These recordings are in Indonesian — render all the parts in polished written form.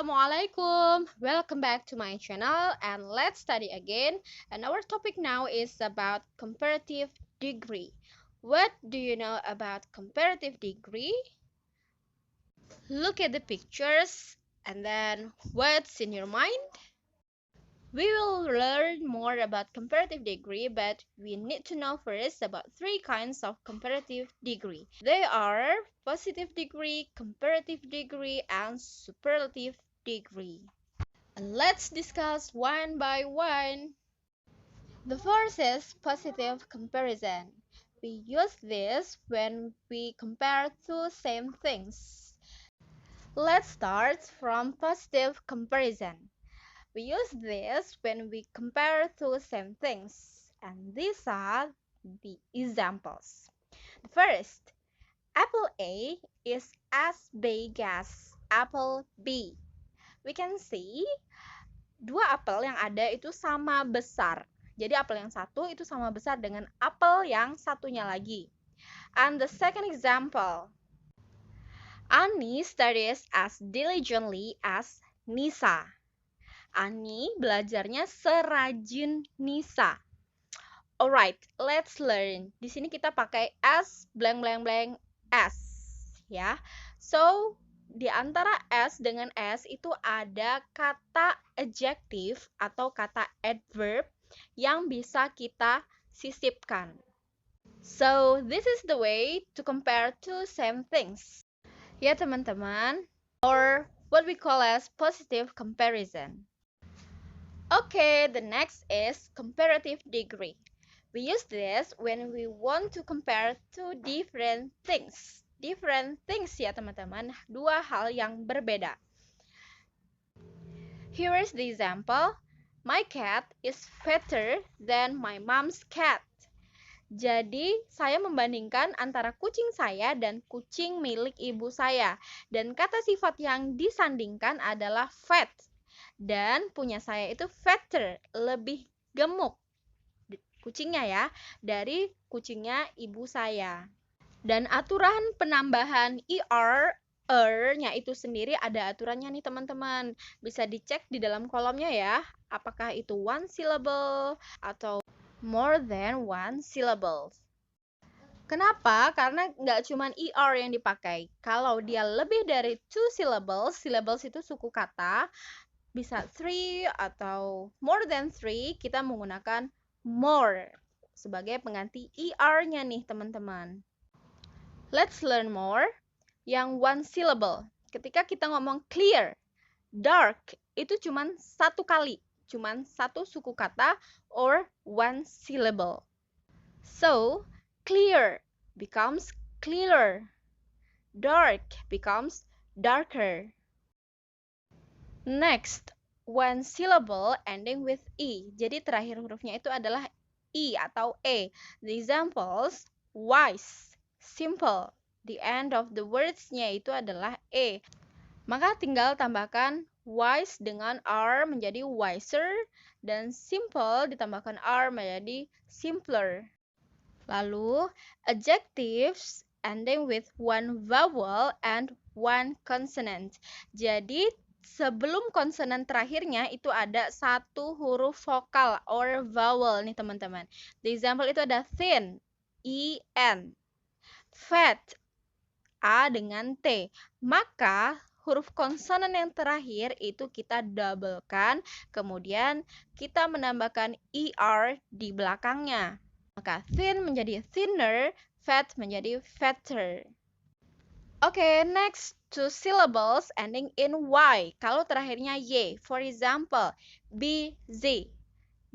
Assalamualaikum. Welcome back to my channel and let's study again. And our topic now is about comparative degree. What do you know about comparative degree? Look at the pictures and then what's in your mind? We will learn more about comparative degree, but we need to know first about three kinds of comparative degree. They are positive degree, comparative degree, and superlative degree. And let's discuss one by one. The first is positive comparison. We use this when we compare two same things. Let's start from positive comparison. We use this when we compare two same things, and these are the examples. First, apple A is as big as apple B. We can see dua apel yang ada itu sama besar. Jadi apel yang satu itu sama besar dengan apel yang satunya lagi. And the second example, Annie studies as diligently as Nisa. Ani belajarnya serajin Nisa. Alright, let's learn. Di sini kita pakai as blank blank blank s, ya. So, di antara s dengan s itu ada kata adjective atau kata adverb yang bisa kita sisipkan. So, this is the way to compare two same things. Ya, teman-teman, or what we call as positive comparison. Okay, the next is comparative degree. We use this when we want to compare two different things. Different things ya teman-teman, dua hal yang berbeda. Here is the example. My cat is fatter than my mom's cat. Jadi, saya membandingkan antara kucing saya dan kucing milik ibu saya. Dan kata sifat yang disandingkan adalah fat. Dan punya saya itu fatter, lebih gemuk kucingnya ya, dari kucingnya ibu saya. Dan aturan penambahan nya itu sendiri ada aturannya nih teman-teman. Bisa dicek di dalam kolomnya ya, apakah itu one syllable atau more than one syllable. Kenapa? Karena nggak cuma yang dipakai. Kalau dia lebih dari two syllables, syllables itu suku kata, bisa 3 atau more than 3, kita menggunakan more sebagai pengganti nya nih teman-teman. Let's learn more. Yang one syllable. Ketika kita ngomong clear, dark, itu cuma satu kali. Cuma satu suku kata or one syllable. So, clear becomes clearer. Dark becomes darker. Next, one syllable ending with E. Jadi terakhir hurufnya itu adalah E atau E. The examples, wise, simple. The end of the words-nya itu adalah E. Maka tinggal tambahkan wise dengan R menjadi wiser. Dan simple ditambahkan R menjadi simpler. Lalu, adjectives ending with one vowel and one consonant. Jadi, sebelum konsonan terakhirnya itu ada satu huruf vokal or vowel nih teman-teman. The example itu ada thin, E-N. Fat, A dengan T. Maka huruf konsonan yang terakhir itu kita doublekan, kemudian kita menambahkan ER di belakangnya. Maka thin menjadi thinner, fat menjadi fatter. Okay, next, two syllables ending in Y. Kalau terakhirnya Y. For example, busy,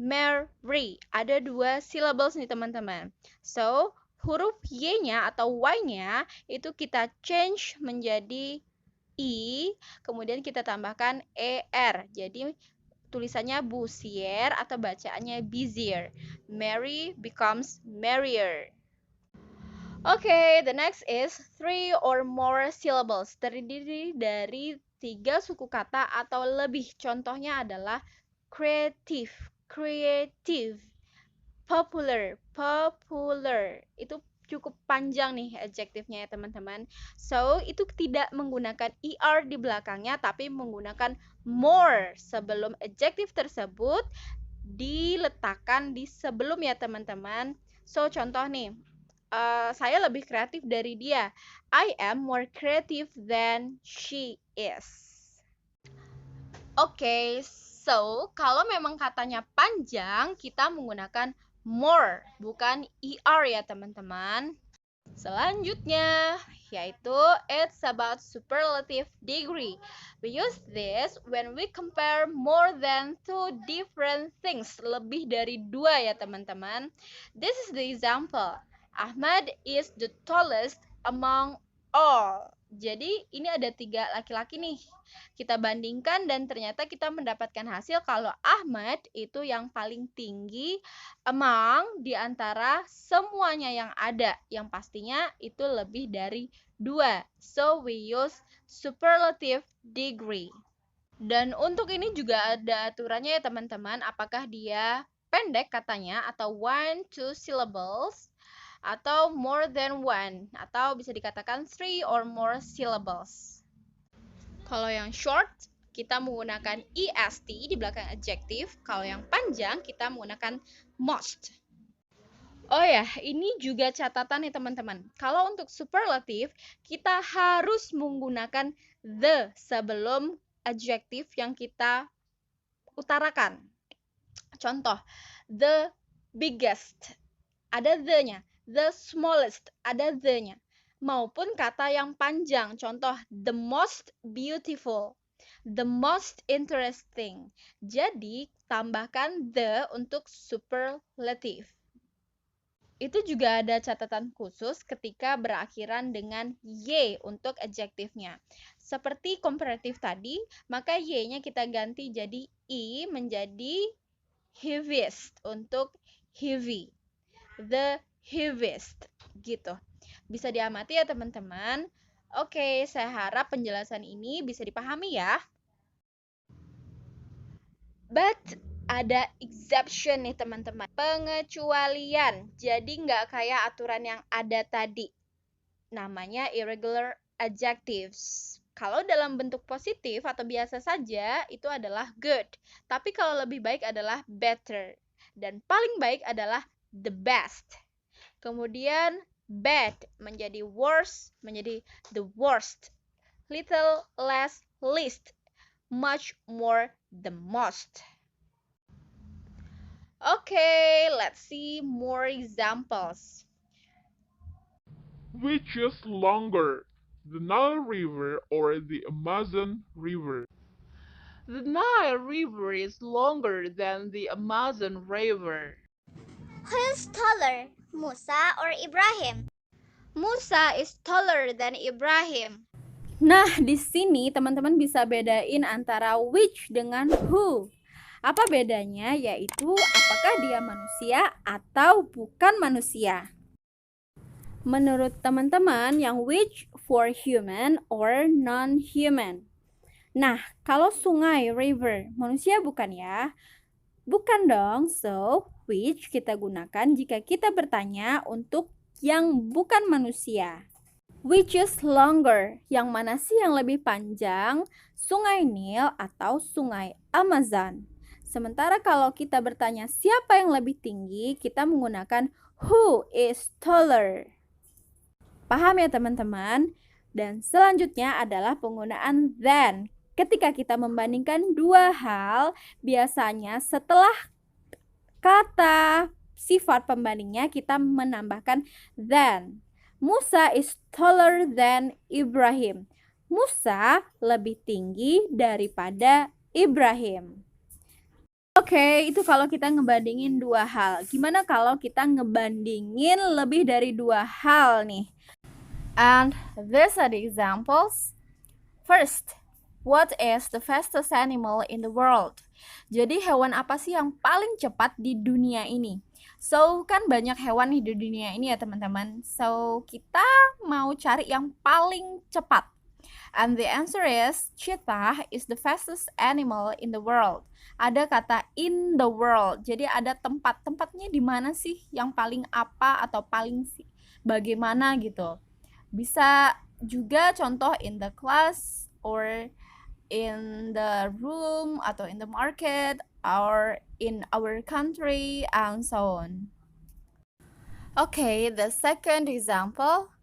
marry. Ada dua syllables nih teman-teman. So, huruf Y-nya atau Y-nya itu kita change menjadi I, kemudian kita tambahkan ER. Jadi, tulisannya busier atau bacaannya busier. Mary becomes merrier. Okay, the next is three or more syllables. Terdiri dari 3 suku kata atau lebih. Contohnya adalah creative, popular. Itu cukup panjang nih adjektifnya ya teman-teman. So, itu tidak menggunakan er di belakangnya, tapi menggunakan more sebelum adjektif tersebut diletakkan di sebelum ya teman-teman. So, contoh nih, saya lebih kreatif dari dia. I am more creative than she is. Oke, so kalau memang katanya panjang, kita menggunakan more, bukan er ya teman-teman. Selanjutnya, yaitu it's about superlative degree. We use this when we compare more than two different things. Lebih dari dua ya teman-teman. This is the example. Ahmad is the tallest among all. Jadi ini ada 3 laki-laki nih. Kita bandingkan dan ternyata kita mendapatkan hasil kalau Ahmad itu yang paling tinggi among di antara semuanya yang ada. Yang pastinya itu lebih dari 2. So we use superlative degree. Dan untuk ini juga ada aturannya ya teman-teman. Apakah dia pendek katanya atau 1-2 syllables atau more than 1 atau bisa dikatakan 3 or more syllables. Kalau yang short kita menggunakan est di belakang adjektif. Kalau yang panjang kita menggunakan most. Oh ya, ini juga catatan nih teman-teman. Kalau untuk superlatif, kita harus menggunakan the sebelum adjektif yang kita utarakan. Contoh, the biggest, ada the-nya. The smallest, ada the-nya. Maupun kata yang panjang, contoh, the most beautiful, the most interesting. Jadi, tambahkan the untuk superlative. Itu juga ada catatan khusus ketika berakhiran dengan y untuk adjektifnya. Seperti komparatif tadi, maka y-nya kita ganti jadi i menjadi heaviest untuk heavy. The heaviest gitu. Bisa diamati ya teman-teman. Oke, saya harap penjelasan ini bisa dipahami ya. But ada exception nih teman-teman, pengecualian. Jadi nggak kayak aturan yang ada tadi. Namanya irregular adjectives. Kalau dalam bentuk positif atau biasa saja itu adalah good. Tapi kalau lebih baik adalah better. Dan paling baik adalah the best. Kemudian bad menjadi worse, menjadi the worst. Little, less, least. Much more, the most. Okay, let's see more examples. Which is longer, the Nile River or the Amazon River? The Nile River is longer than the Amazon River. Who is taller, Musa or Ibrahim? Musa is taller than Ibrahim. Nah, di sini teman-teman bisa bedain antara which dengan who. Apa bedanya? Yaitu apakah dia manusia atau bukan manusia. Menurut teman-teman, yang which for human or non-human. Nah, kalau sungai, river, manusia bukan ya? Bukan dong. So, which kita gunakan jika kita bertanya untuk yang bukan manusia. Which is longer? Yang mana sih yang lebih panjang? Sungai Nil atau sungai Amazon? Sementara kalau kita bertanya siapa yang lebih tinggi, kita menggunakan who is taller. Paham ya teman-teman? Dan selanjutnya adalah penggunaan than. Ketika kita membandingkan dua hal, biasanya setelah kata sifat pembandingnya kita menambahkan than. Musa is taller than Ibrahim. Musa lebih tinggi daripada Ibrahim. Oke, itu kalau kita ngebandingin dua hal. Gimana kalau kita ngebandingin lebih dari dua hal nih? And these are the examples. First, what is the fastest animal in the world? Jadi hewan apa sih yang paling cepat di dunia ini? So, kan banyak hewan nih di dunia ini ya teman-teman. So, kita mau cari yang paling cepat. And the answer is cheetah is the fastest animal in the world. Ada kata in the world. Jadi ada tempat-tempatnya di mana sih yang paling apa atau paling bagaimana gitu. Bisa juga contoh in the class or in the room atau in the market or in our country and so on. Okay, the second example.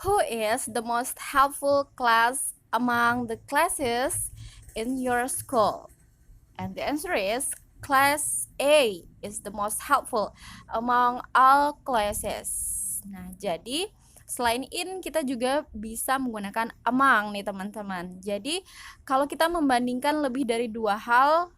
Who is the most helpful class among the classes in your school? And the answer is class A is the most helpful among all classes. Nah, jadi selain in kita juga bisa menggunakan among nih teman-teman. Jadi kalau kita membandingkan lebih dari dua hal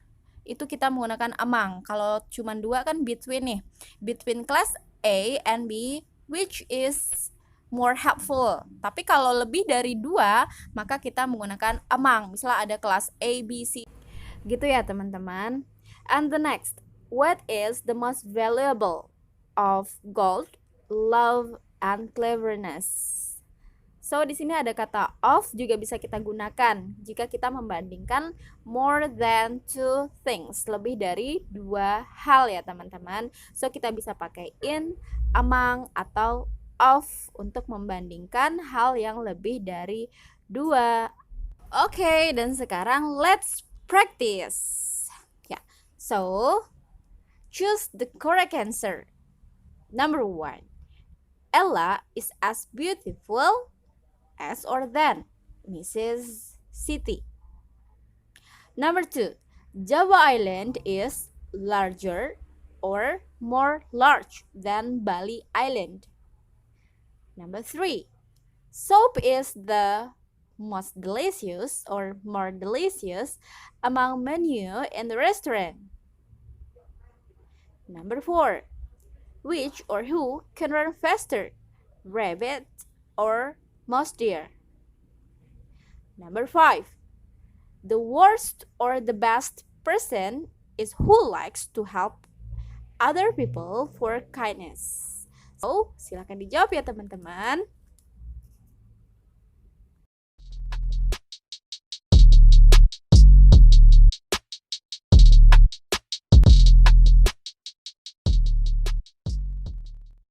itu kita menggunakan among. Kalau cuma dua kan between nih. Between class A and B, which is more helpful. Tapi kalau lebih dari dua, maka kita menggunakan among. Misalnya ada kelas A, B, C. Gitu ya teman-teman. And the next, what is the most valuable of gold, love, and cleverness? So di sini ada kata of juga bisa kita gunakan jika kita membandingkan more than two things, lebih dari dua hal ya teman-teman. So kita bisa pakai in, among, atau of untuk membandingkan hal yang lebih dari dua. Oke, dan sekarang let's practice. Yeah. So choose the correct answer. Number 1. Ella is as beautiful as or than Mrs. Siti. Number 2. Java Island is larger or more large than Bali Island. Number 3. Soap is the most delicious or more delicious among menu in the restaurant. Number 4. Which or who can run faster, rabbit or mouse deer? Number 5. The worst or the best person is who likes to help other people for kindness. So, silakan dijawab ya teman-teman.